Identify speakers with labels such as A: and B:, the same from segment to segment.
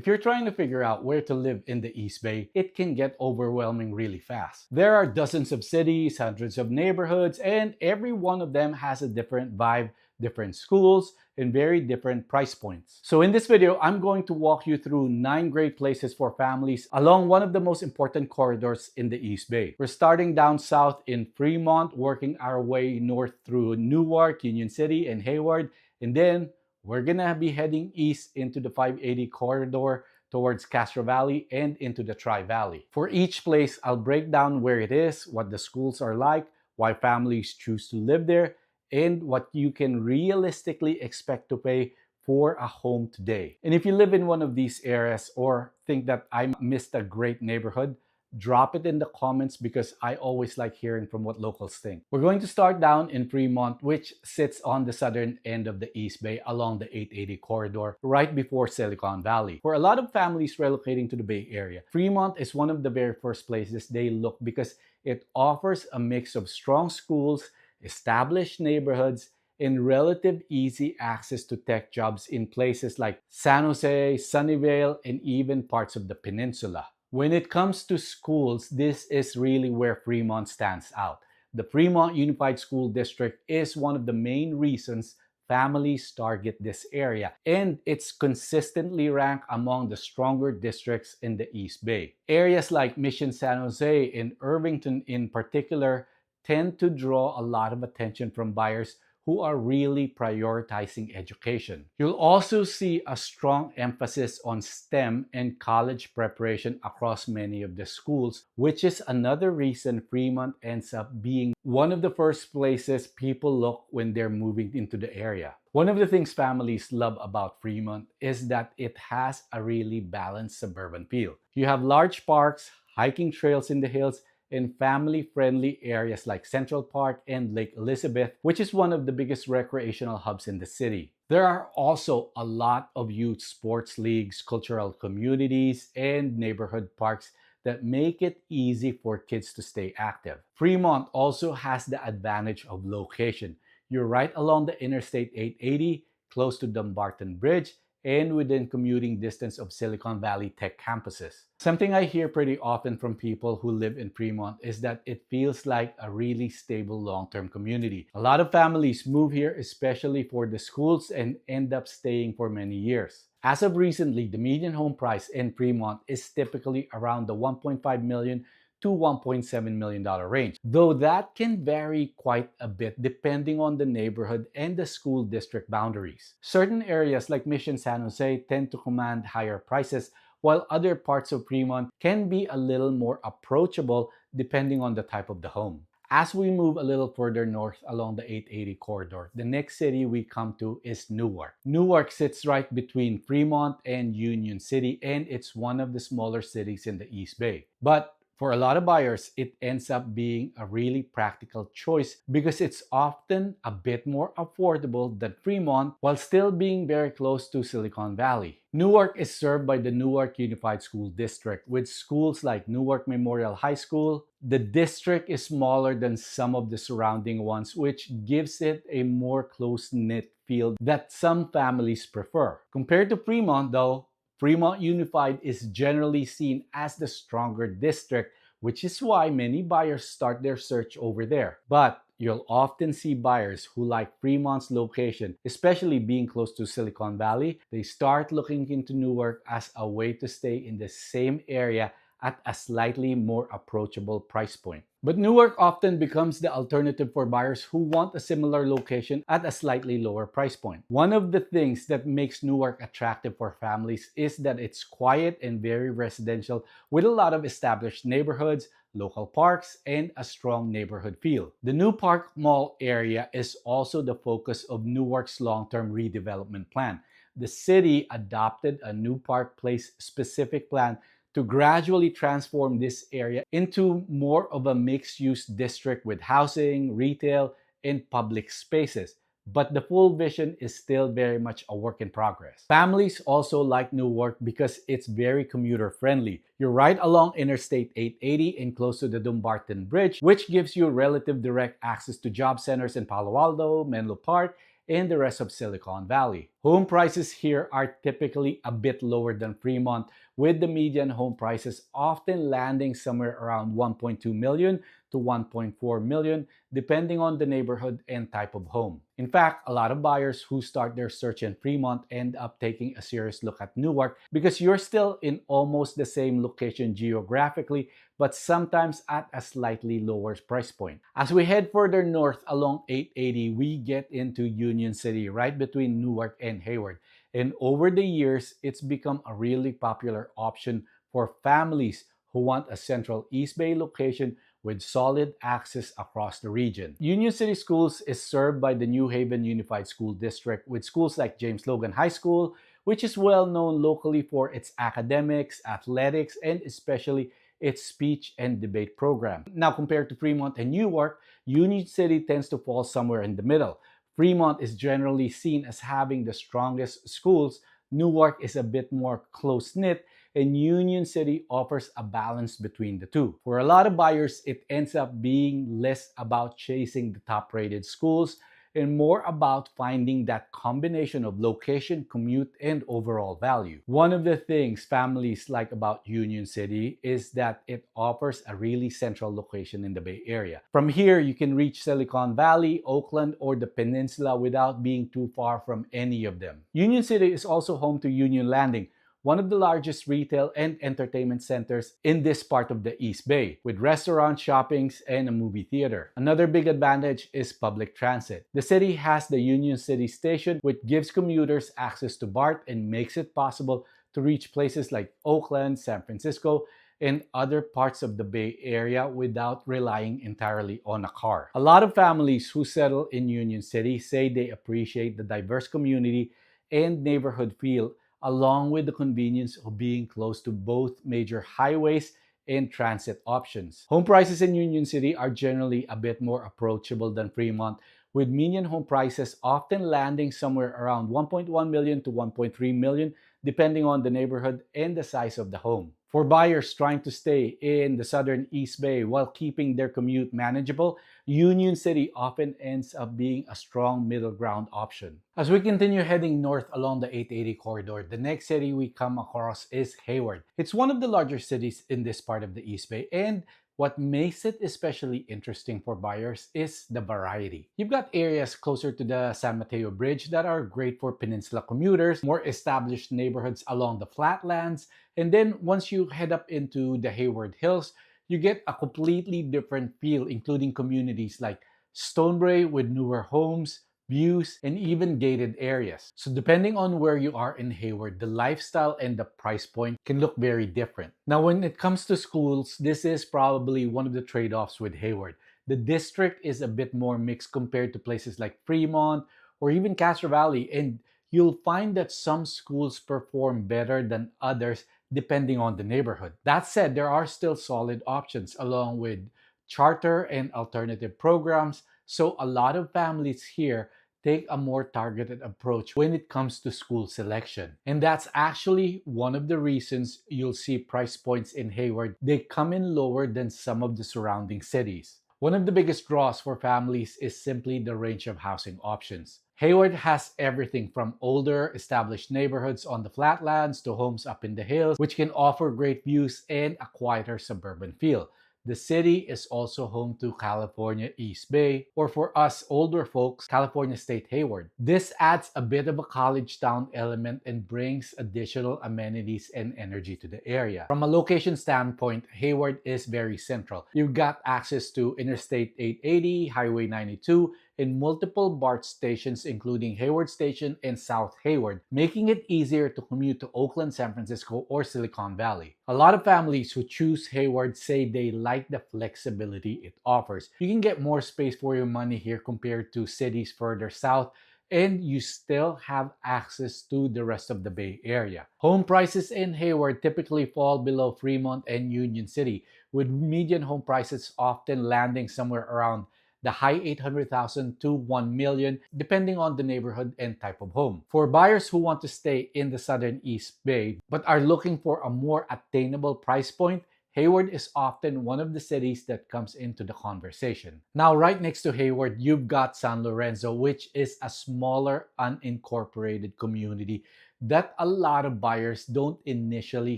A: If you're trying to figure out where to live in the East Bay, it can get overwhelming really fast. There are dozens of cities, hundreds of neighborhoods, and every one of them has a different vibe, different schools, and very different price points. So in this video, I'm going to walk you through 9 great places for families along one of the most important corridors in the East Bay. We're starting down south in Fremont, working our way north through Newark, Union City, and Hayward, and then we're gonna be heading east into the 580 corridor towards Castro Valley and into the Tri-Valley. For each place, I'll break down where it is, what the schools are like, why families choose to live there, and what you can realistically expect to pay for a home today. And if you live in one of these areas or think that I missed a great neighborhood, drop it in the comments because I always like hearing from what locals think. We're going to start down in Fremont, which sits on the southern end of the East Bay along the 880 corridor, right before Silicon Valley. For a lot of families relocating to the Bay Area, Fremont is one of the very first places they look because it offers a mix of strong schools, established neighborhoods, and relative easy access to tech jobs in places like San Jose, Sunnyvale, and even parts of the peninsula. When it comes to schools, this is really where Fremont stands out. The Fremont Unified School District is one of the main reasons families target this area, and it's consistently ranked among the stronger districts in the East Bay. Areas like Mission San Jose and Irvington in particular tend to draw a lot of attention from buyers who are really prioritizing education. You'll also see a strong emphasis on STEM and college preparation across many of the schools, which is another reason Fremont ends up being one of the first places people look when they're moving into the area. One of the things families love about Fremont is that it has a really balanced suburban feel. You have large parks, hiking trails in the hills, in family-friendly areas like Central Park and Lake Elizabeth, which is one of the biggest recreational hubs in the city. There are also a lot of youth sports leagues, cultural communities, and neighborhood parks that make it easy for kids to stay active. Fremont also has the advantage of location. You're right along the Interstate 880, close to Dumbarton Bridge, and within commuting distance of Silicon Valley tech campuses. Something I hear pretty often from people who live in Fremont is that it feels like a really stable long-term community. A lot of families move here especially for the schools and end up staying for many years. As of recently, the median home price in Fremont is typically around the $1.5 million to $1.7 million range, though that can vary quite a bit depending on the neighborhood and the school district boundaries. Certain areas like Mission San Jose tend to command higher prices, while other parts of Fremont can be a little more approachable depending on the type of the home. As we move a little further north along the 880 corridor, the next city we come to is Newark. Newark sits right between Fremont and Union City, and it's one of the smaller cities in the East Bay. But for a lot of buyers, it ends up being a really practical choice because it's often a bit more affordable than Fremont while still being very close to Silicon Valley. Newark is served by the Newark Unified School District with schools like Newark Memorial High School. The district is smaller than some of the surrounding ones, which gives it a more close-knit feel that some families prefer. Compared to Fremont, though, Fremont Unified is generally seen as the stronger district, which is why many buyers start their search over there. But you'll often see buyers who like Fremont's location, especially being close to Silicon Valley. They start looking into Newark as a way to stay in the same area at a slightly more approachable price point. But Newark often becomes the alternative for buyers who want a similar location at a slightly lower price point. One of the things that makes Newark attractive for families is that it's quiet and very residential with a lot of established neighborhoods, local parks, and a strong neighborhood feel. The New Park Mall area is also the focus of Newark's long-term redevelopment plan. The city adopted a New Park Place specific plan to gradually transform this area into more of a mixed-use district with housing, retail, and public spaces. But the full vision is still very much a work in progress. Families also like Newark because it's very commuter friendly. You're right along Interstate 880 and close to the Dumbarton Bridge, which gives you relative direct access to job centers in Palo Alto, Menlo Park, and the rest of Silicon Valley. Home prices here are typically a bit lower than Fremont, with the median home prices often landing somewhere around 1.2 million to 1.4 million, depending on the neighborhood and type of home. In fact, a lot of buyers who start their search in Fremont end up taking a serious look at Newark because you're still in almost the same location geographically, but sometimes at a slightly lower price point. As we head further north along 880, we get into Union City, right between Newark and Hayward. And over the years, it's become a really popular option for families who want a central East Bay location with solid access across the region. Union City Schools is served by the New Haven Unified School District with schools like James Logan High School, which is well known locally for its academics, athletics, and especially its speech and debate program. Now, compared to Fremont and Newark, Union City tends to fall somewhere in the middle. Fremont is generally seen as having the strongest schools. Newark is a bit more close-knit, and Union City offers a balance between the two. For a lot of buyers, it ends up being less about chasing the top-rated schools and more about finding that combination of location, commute, and overall value. One of the things families like about Union City is that it offers a really central location in the Bay Area. From here, you can reach Silicon Valley, Oakland, or the Peninsula without being too far from any of them. Union City is also home to Union Landing, one of the largest retail and entertainment centers in this part of the East Bay, with restaurants, shoppings, and a movie theater. Another big advantage is public transit. The city has the Union City Station, which gives commuters access to BART and makes it possible to reach places like Oakland, San Francisco, and other parts of the Bay Area without relying entirely on a car. A lot of families who settle in Union City say they appreciate the diverse community and neighborhood feel, along with the convenience of being close to both major highways and transit options. Home prices in Union City are generally a bit more approachable than Fremont, with median home prices often landing somewhere around 1.1 million to 1.3 million, depending on the neighborhood and the size of the home. For buyers trying to stay in the southern East Bay while keeping their commute manageable, Union City often ends up being a strong middle ground option. As we continue heading north along the 880 corridor, the next city we come across is Hayward. It's one of the larger cities in this part of the East Bay, and what makes it especially interesting for buyers is the variety. You've got areas closer to the San Mateo Bridge that are great for peninsula commuters, more established neighborhoods along the flatlands, and then once you head up into the Hayward Hills, you get a completely different feel, including communities like Stonebrae with newer homes, views, and even gated areas. So depending on where you are in Hayward, the lifestyle and the price point can look very different. Now, when it comes to schools, this is probably one of the trade-offs with Hayward. The district is a bit more mixed compared to places like Fremont or even Castro Valley, and you'll find that some schools perform better than others depending on the neighborhood. That said, there are still solid options along with charter and alternative programs, so a lot of families here take a more targeted approach when it comes to school selection. And that's actually one of the reasons you'll see price points in Hayward. They come in lower than some of the surrounding cities. One of the biggest draws for families is simply the range of housing options. Hayward has everything from older, established neighborhoods on the flatlands to homes up in the hills, which can offer great views and a quieter suburban feel. The city is also home to California East Bay, or for us older folks, California State Hayward. This adds a bit of a college town element and brings additional amenities and energy to the area. From a location standpoint, Hayward is very central. You've got access to Interstate 880, Highway 92, and multiple BART stations including Hayward Station and South Hayward, making it easier to commute to Oakland, San Francisco, or Silicon Valley. A lot of families who choose Hayward say they like the flexibility it offers. You can get more space for your money here compared to cities further south, and you still have access to the rest of the Bay Area. Home prices in Hayward typically fall below Fremont and Union City, with median home prices often landing somewhere around the high 800,000 to 1 million, depending on the neighborhood and type of home. For buyers who want to stay in the southern East Bay but are looking for a more attainable price point, Hayward is often one of the cities that comes into the conversation. Now, right next to Hayward, you've got San Lorenzo, which is a smaller, unincorporated community that a lot of buyers don't initially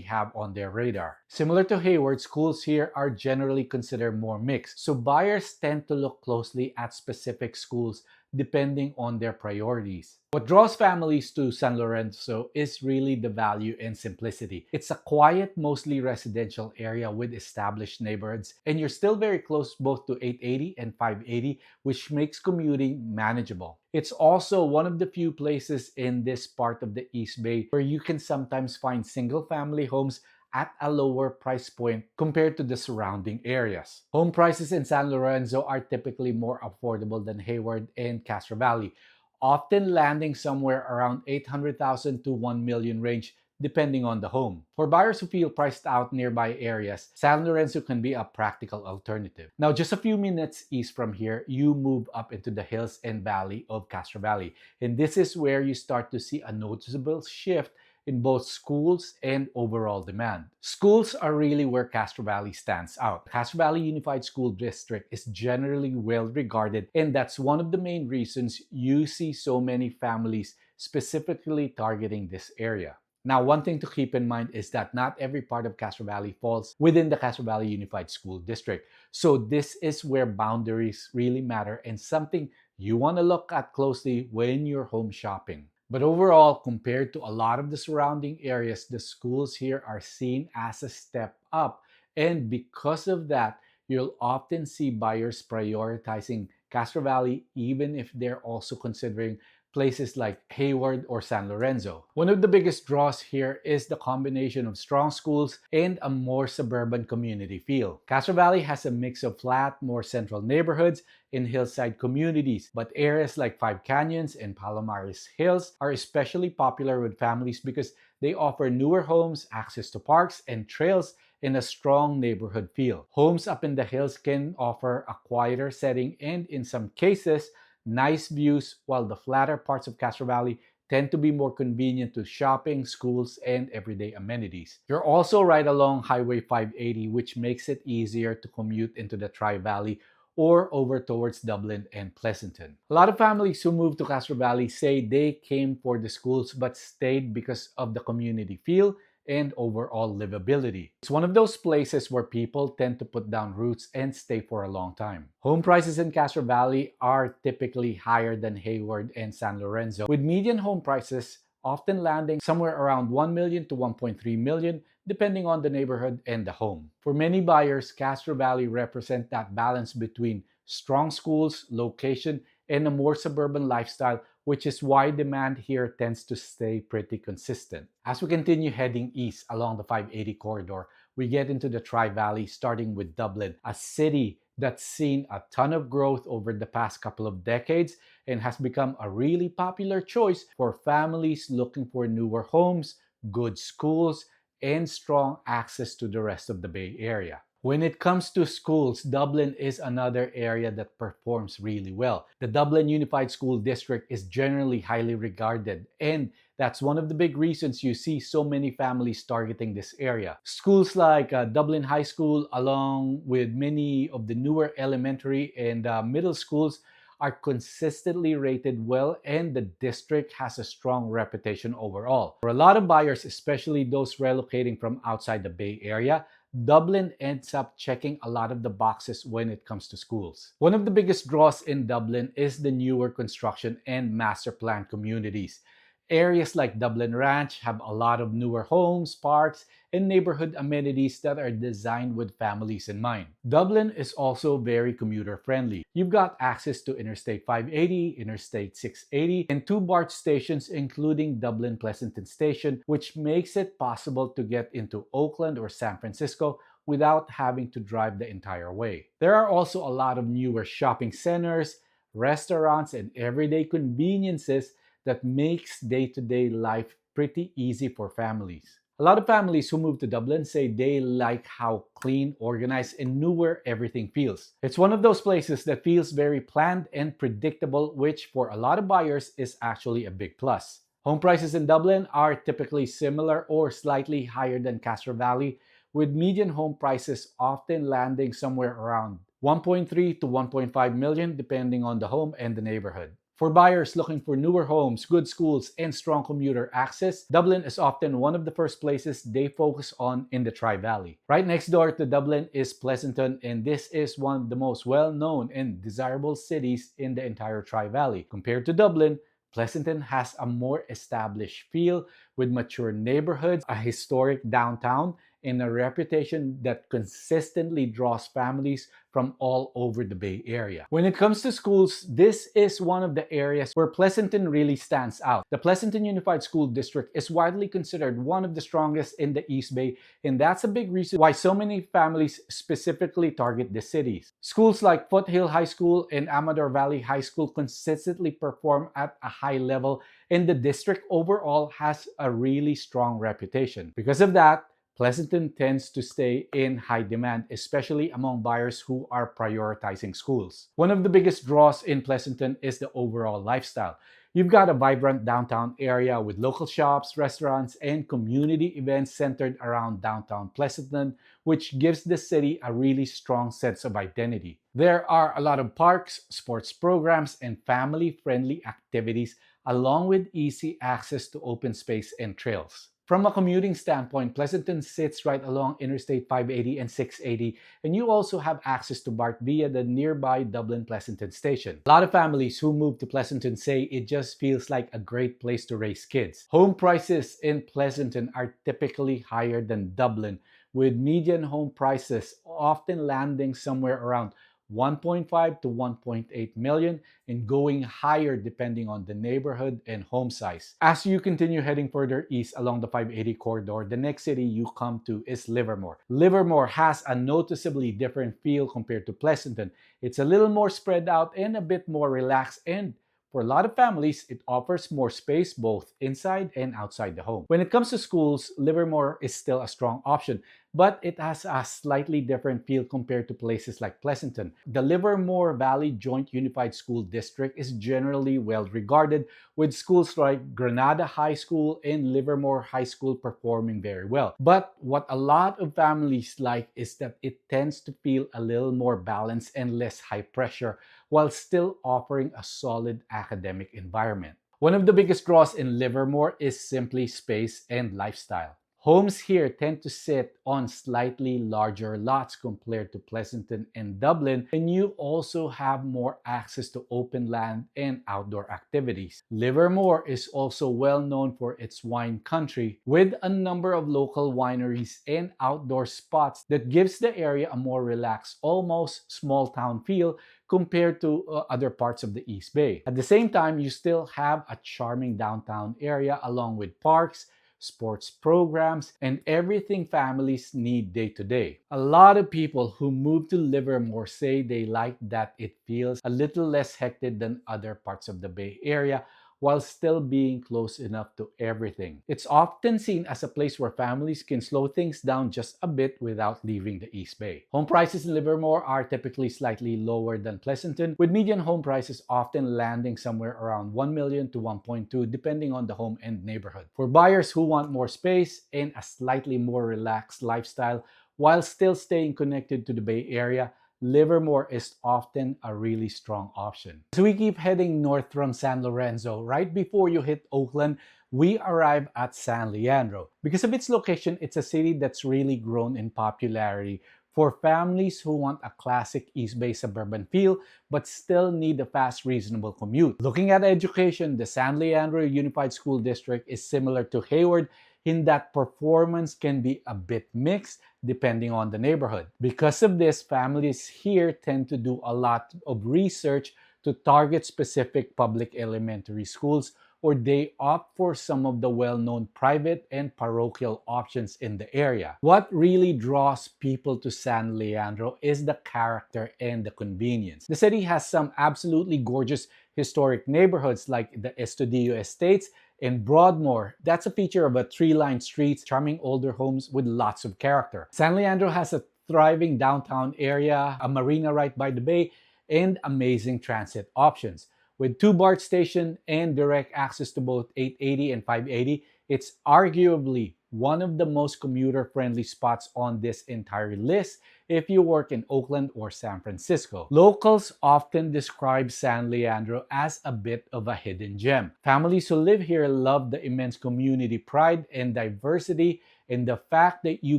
A: have on their radar. Similar to Hayward, schools here are generally considered more mixed, so buyers tend to look closely at specific schools depending on their priorities. What draws families to San Lorenzo is really the value and simplicity. It's a quiet, mostly residential area with established neighborhoods, and you're still very close both to 880 and 580, which makes commuting manageable. It's also one of the few places in this part of the East Bay where you can sometimes find single-family homes at a lower price point compared to the surrounding areas. Home prices in San Lorenzo are typically more affordable than Hayward and Castro Valley, often landing somewhere around 800,000 to 1 million range depending on the home. For buyers who feel priced out nearby areas, San Lorenzo can be a practical alternative. Now, just a few minutes east from here, you move up into the hills and valley of Castro Valley, and this is where you start to see a noticeable shift in both schools and overall demand. Schools are really where Castro Valley stands out. Castro Valley Unified School District is generally well regarded, and that's one of the main reasons you see so many families specifically targeting this area. Now, one thing to keep in mind is that not every part of Castro Valley falls within the Castro Valley Unified School District. So this is where boundaries really matter and something you want to look at closely when you're home shopping. But overall, compared to a lot of the surrounding areas, the schools here are seen as a step up. And because of that, you'll often see buyers prioritizing Castro Valley even if they're also considering places like Hayward or San Lorenzo. One of the biggest draws here is the combination of strong schools and a more suburban community feel. Castro Valley has a mix of flat, more central neighborhoods and hillside communities, but areas like Five Canyons and Palomares Hills are especially popular with families because they offer newer homes, access to parks and trails, and a strong neighborhood feel. Homes up in the hills can offer a quieter setting and, in some cases, nice views, while the flatter parts of Castro Valley tend to be more convenient to shopping, schools, and everyday amenities. You're also right along Highway 580, which makes it easier to commute into the Tri-Valley or over towards Dublin and Pleasanton. A lot of families who move to Castro Valley say they came for the schools but stayed because of the community feel and overall livability. It's one of those places where people tend to put down roots and stay for a long time. Home prices in Castro Valley are typically higher than Hayward and San Lorenzo, with median home prices often landing somewhere around 1 million to 1.3 million, depending on the neighborhood and the home. For many buyers, Castro Valley represents that balance between strong schools, location, and a more suburban lifestyle, which is why demand here tends to stay pretty consistent. As we continue heading east along the 580 corridor, we get into the Tri-Valley, starting with Dublin, a city that's seen a ton of growth over the past couple of decades and has become a really popular choice for families looking for newer homes, good schools, and strong access to the rest of the Bay Area. When it comes to schools, Dublin is another area that performs really well. The Dublin Unified School District is generally highly regarded, and that's one of the big reasons you see so many families targeting this area. Schools like Dublin High School, along with many of the newer elementary and middle schools, are consistently rated well, and the district has a strong reputation overall. For a lot of buyers, especially those relocating from outside the Bay Area, Dublin ends up checking a lot of the boxes when it comes to schools. One of the biggest draws in Dublin is the newer construction and master plan communities. Areas like Dublin Ranch have a lot of newer homes, parks, and neighborhood amenities that are designed with families in mind. Dublin is also very commuter friendly. You've got access to Interstate 580, Interstate 680, and two BART stations including Dublin Pleasanton Station, which makes it possible to get into Oakland or San Francisco without having to drive the entire way. There are also a lot of newer shopping centers, restaurants, and everyday conveniences that makes day-to-day life pretty easy for families. A lot of families who move to Dublin say they like how clean, organized, and newer everything feels. It's one of those places that feels very planned and predictable, which for a lot of buyers is actually a big plus. Home prices in Dublin are typically similar or slightly higher than Castro Valley, with median home prices often landing somewhere around 1.3 to 1.5 million depending on the home and the neighborhood. For buyers looking for newer homes, good schools, and strong commuter access, Dublin is often one of the first places they focus on in the Tri-Valley. Right next door to Dublin is Pleasanton, and this is one of the most well-known and desirable cities in the entire Tri-Valley. Compared to Dublin, Pleasanton has a more established feel with mature neighborhoods, a historic downtown, and a reputation that consistently draws families from all over the Bay Area. When it comes to schools, this is one of the areas where Pleasanton really stands out. The Pleasanton Unified School District is widely considered one of the strongest in the East Bay, and that's a big reason why so many families specifically target the cities. Schools like Foothill High School and Amador Valley High School consistently perform at a high level, and the district overall has a really strong reputation. Because of that, Pleasanton tends to stay in high demand, especially among buyers who are prioritizing schools. One of the biggest draws in Pleasanton is the overall lifestyle. You've got a vibrant downtown area with local shops, restaurants, and community events centered around downtown Pleasanton, which gives the city a really strong sense of identity. There are a lot of parks, sports programs, and family-friendly activities, along with easy access to open space and trails. From a commuting standpoint, Pleasanton sits right along Interstate 580 and 680, and you also have access to BART via the nearby Dublin Pleasanton station. A lot of families who move to Pleasanton say it just feels like a great place to raise kids. Home prices in Pleasanton are typically higher than Dublin, with median home prices often landing somewhere around 1.5 to 1.8 million and going higher depending on the neighborhood and home size. As you continue heading further east along the 580 corridor, the next city you come to is Livermore. Livermore has a noticeably different feel compared to Pleasanton. It's a little more spread out and a bit more relaxed, and for a lot of families, it offers more space both inside and outside the home. When it comes to schools, Livermore is still a strong option, but it has a slightly different feel compared to places like Pleasanton. The Livermore Valley Joint Unified School District is generally well regarded, with schools like Granada High School and Livermore High School performing very well. But what a lot of families like is that it tends to feel a little more balanced and less high pressure, while still offering a solid academic environment. One of the biggest draws in Livermore is simply space and lifestyle. Homes here tend to sit on slightly larger lots compared to Pleasanton and Dublin, and you also have more access to open land and outdoor activities. Livermore is also well known for its wine country, with a number of local wineries and outdoor spots that gives the area a more relaxed, almost small town feel compared to other parts of the East Bay. At the same time, you still have a charming downtown area along with parks, sports programs, and everything families need day to day. A lot of people who move to Livermore say they like that it feels a little less hectic than other parts of the Bay Area, while still being close enough to everything. It's often seen as a place where families can slow things down just a bit without leaving the East Bay. Home prices in Livermore are typically slightly lower than Pleasanton, with median home prices often landing somewhere around 1 million to 1.2 depending on the home and neighborhood. For buyers who want more space and a slightly more relaxed lifestyle while still staying connected to the Bay Area, Livermore is often a really strong option. As we keep heading north from San Lorenzo, right before you hit Oakland, we arrive at San Leandro. Because of its location, it's a city that's really grown in popularity for families who want a classic East Bay suburban feel but still need a fast, reasonable commute. Looking at education, the San Leandro Unified School District is similar to Hayward in that performance can be a bit mixed depending on the neighborhood. Because of this, families here tend to do a lot of research to target specific public elementary schools, or they opt for some of the well-known private and parochial options in the area. What really draws people to San Leandro is the character and the convenience. The city has some absolutely gorgeous historic neighborhoods like the Estudillo Estates and Broadmoor. That's a feature of a tree-lined streets, charming older homes with lots of character. San Leandro has a thriving downtown area, a marina right by the bay, and amazing transit options. With two BART stations and direct access to both 880 and 580, it's arguably one of the most commuter-friendly spots on this entire list if you work in Oakland or San Francisco. Locals often describe San Leandro as a bit of a hidden gem. Families who live here love the immense community pride and diversity and the fact that you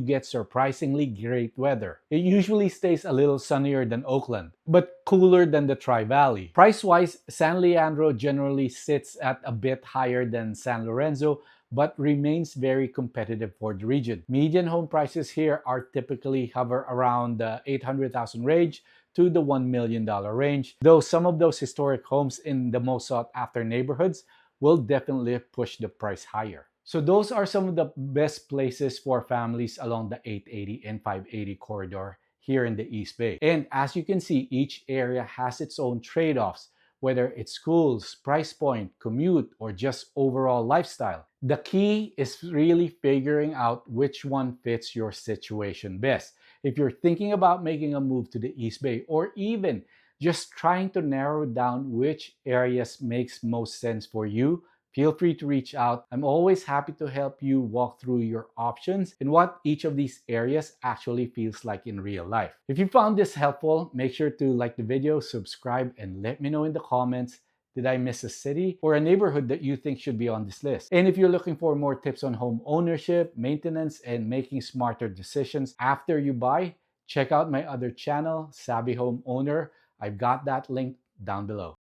A: get surprisingly great weather. It usually stays a little sunnier than Oakland, but cooler than the Tri-Valley. Price-wise, San Leandro generally sits at a bit higher than San Lorenzo, but remains very competitive for the region. Median home prices here are typically hover around the $800,000 range to the $1 million range, though some of those historic homes in the most sought-after neighborhoods will definitely push the price higher. So those are some of the best places for families along the 880 and 580 corridor here in the East Bay. And as you can see, each area has its own trade-offs, whether it's schools, price point, commute, or just overall lifestyle. The key is really figuring out which one fits your situation best. If you're thinking about making a move to the East Bay, or even just trying to narrow down which areas makes most sense for you, feel free to reach out. I'm always happy to help you walk through your options and what each of these areas actually feels like in real life. If you found this helpful, make sure to like the video, subscribe, and let me know in the comments, did I miss a city or a neighborhood that you think should be on this list? And if you're looking for more tips on home ownership, maintenance, and making smarter decisions after you buy, check out my other channel, Savvy Home Owner. I've got that link down below.